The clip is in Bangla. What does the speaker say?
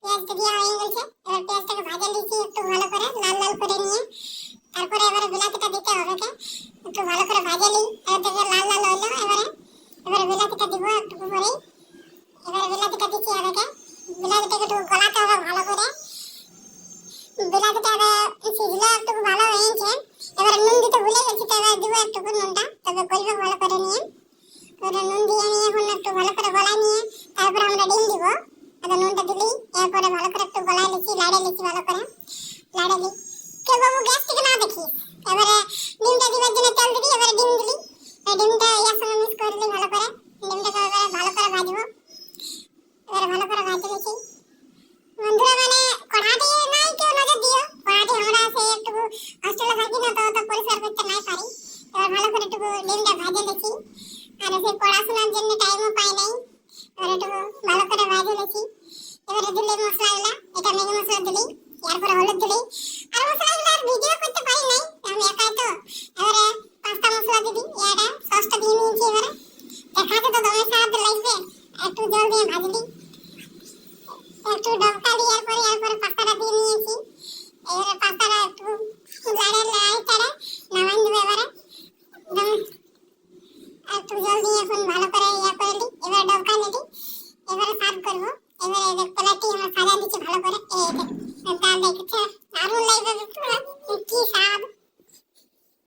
পেঁয়াজটা দেওয়া হয়ে গেছে। এবার পেঁয়াজটাকে ভাজা নিয়েছি একটু ভালো করে লাল লাল করে নিয়ে, তারপরে এবারে বিলাতিটা দিতে হবে। একটু ভালো করে ভাজা নিই, এদিকে লাল লাল হলো। এবারে বিলাতিটা দিব একটু পরেই। এবারে বিলাতিটা দিচ্ছি, এদিকে বিলাতিটাকে একটু গলাতে হবে ভালো করে। বিলাতিটা সিজলে একটু ভালো হয়েছে। এবারে নুন দিতে ভুলে গেছি, তো এবার দিব একটু নুনটা, তবে গলবে ভালো করে নিয়ে। এবারে নুন দিয়ে আমি এখন একটু ভালো করে গলায় নিয়ে তারপরে আমরা ডিম দিব। নুনটা দিলেই এরপরে ভালো করে একটু গলায় লিখি, লাড়ে লিখি ভালো করে লাড়ে লি। কে বাবু গ্যাস থেকে না দেখি। এবারে ডিমটা দিবার জন্য তেল দিবি, এবারে ডিম দিলি, এই ডিমটা ইয়ার সঙ্গে মিক্স করে দিলি ভালো করে। ডিমটাকে এবারে ভালো করে ভাজবো। এবারে ভালো করে ভাজে নিচ্ছি। বন্ধুরা মানে কড়াটি নাই কেউ নজর দিও, কড়াটি আমরা সেই একটু হস্টেলে থাকি না, তো পরিষ্কার করতে নাই পারি। এবার ভালো করে একটু ডিমটা ভাজে নিচ্ছি, আর সেই পড়াশোনার জন্য টাইমও পাই নাই। এবার একটু ভালো করে ভাজে নিচ্ছি। এবারে দিলে মশলাগুলা, এটা ম্যাগি মশলা দিলি, এরপরে হলুদ দিলি। আর মশলাগুলো আর ভিডিও করতে পারি নাই, আমি একাই তো। এবারে পাঁচটা মশলা দিবি, এটা সসটা দিয়ে নিয়েছি। এবারে দেখাতে তো দমে স্বাদ লাগবে, একটু জল দিয়ে ভাজলি, একটু ডবকালি, এরপরে পাস্তাটা দিয়ে নিয়েছি। এবারে পাস্তাটা একটু লাড়ে তাড়ে নামাই দেবো। এবারে একটু জল দিয়ে এখন ভালো করে করে নি, এবারে ডবকালি নিলি, এবারে সার্ভ করবো। এবারে প্লেটে আমরা সাজা দিচ্ছি ভালো করে। এই ডাল দেখছে দারুণ লাগবে